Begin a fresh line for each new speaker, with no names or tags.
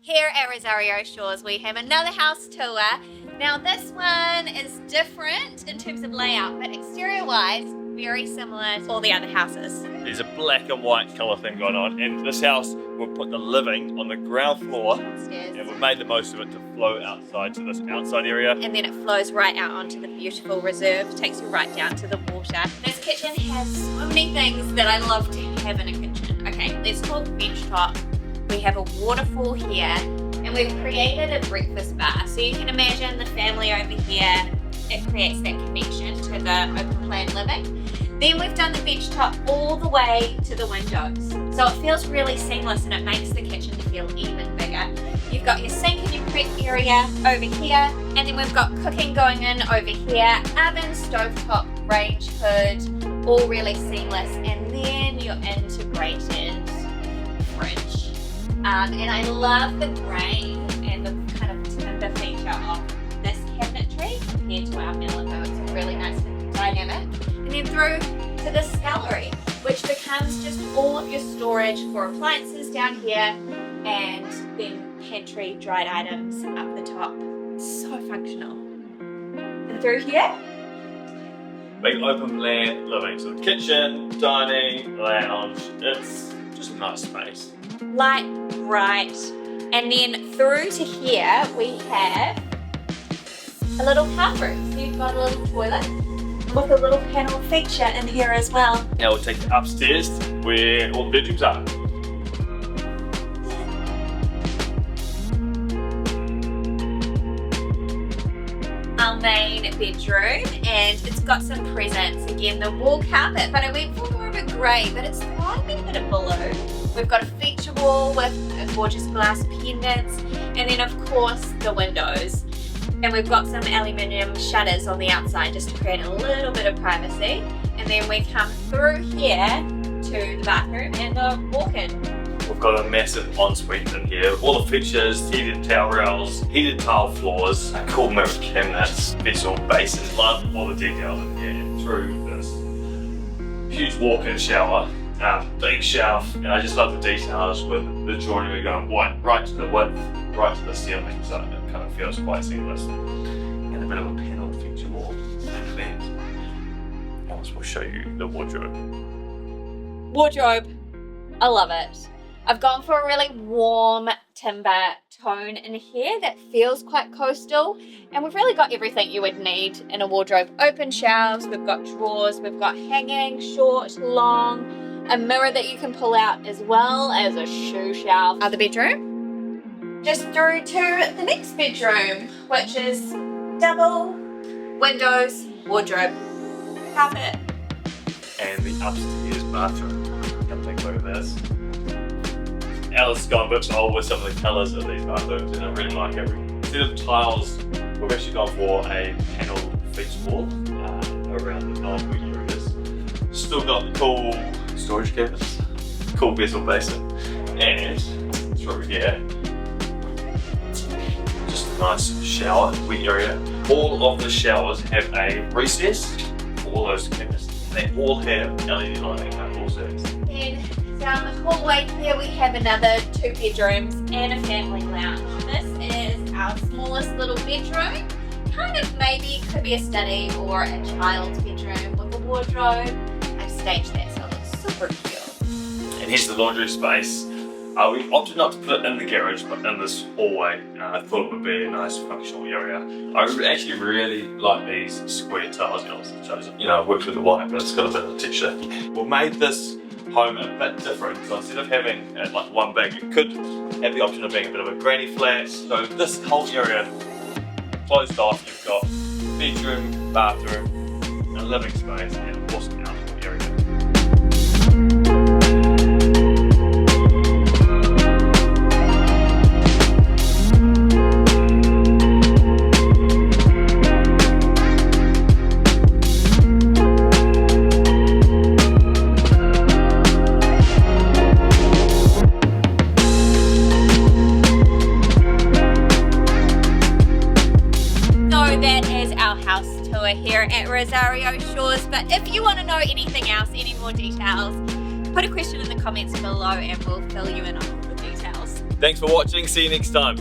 Here at Rosario Shores we have another house tour. Now this one is different in terms of layout, but exterior wise very similar to all the other houses.
There's a black and white colour thing going on, and this house we've put the living on the ground floor
Upstairs.
and we've made the most of it to flow outside to this outside area.
And then it flows right out onto the beautiful reserve, takes you right down to the water. This kitchen has so many things that I love to have in a kitchen. Okay, let's talk bench top. We have a waterfall here and we've created a breakfast bar. So you can imagine the family over here, it creates that connection to the open plan living. Then we've done the bench top all the way to the windows. So it feels really seamless and it makes the kitchen feel even bigger. You've got your sink and your prep area over here, and then we've got cooking going in over here, oven, stovetop, range hood, all really seamless, and then your integrated fridge. And I love the grain and the kind of timber feature of this cabinetry compared to our mallet, though it's a really nice dynamic. And then through to the scullery, which becomes just all of your storage for appliances down here, and then pantry, dried items up the top. So functional. And through here,
Big open plan living, so the kitchen, dining, lounge, it's just a nice space.
light, bright. And then through to here, we have a little bathroom. So you've got a little toilet with a little panel feature in here as well.
Now we'll take you upstairs where all the bedrooms are.
Our main bedroom, and it's got some presents. Again, the wall carpet, but I went for more of a grey, but it's slightly a bit of blue. We've got a feature wall with gorgeous glass pendants, and then of course the windows. And we've got some aluminium shutters on the outside just to create a little bit of privacy. And then we come through here to the bathroom and the walk-in.
We've got a massive ensuite in here. All the features, heated towel rails, heated tile floors, cool mirror cabinets, vessel basins. Love all the details in here. And through this huge walk-in shower, big shelf, and I just love the details with the joinery going right to the width, right to the ceiling, so it kind of feels quite seamless. And a bit of a panelled feature wall. And else we'll show you the wardrobe.
Wardrobe, I love it. I've gone for a really warm timber tone in here that feels quite coastal, and we've really got everything you would need in a wardrobe. Open shelves, we've got drawers, we've got hanging, short, long, a mirror that you can pull out as well as a shoe shelf. Other bedroom. Just through to the next bedroom, which is double windows, wardrobe, carpet.
And the upstairs bathroom. Come take a look at this. Alice has gone a bit bold with some of the colours of these bathrooms, and I really like it. Instead of tiles, we've actually gone for a panelled feature wall around the 9 areas. Still got the cool storage cabinets, cool vessel basin, and through here, just a nice shower, wet area. All of the showers have a recess for all those cabinets. They all have LED lighting at all service.
Then down the hallway here we have another 2 bedrooms and a family lounge. This is our smallest little bedroom. Kind of maybe could be a study or a child's bedroom with a wardrobe. I've staged that so it looks super cute.
And here's the laundry space. We opted not to put it in the garage, but in this hallway. I thought it would be a nice functional area. I actually really like these square tiles. I worked with the white, but it's got a bit of texture. We've made this home a bit different. So instead of having like one big, it could have the option of being a bit of a granny flat. So this whole area closed off. You've got bedroom, bathroom, a living space, and of course an outdoor area.
House tour here at Rosario Shores, but if you want to know anything else, any more details, put a question in the comments below and we'll fill you in on all the details.
Thanks for watching. See you next time.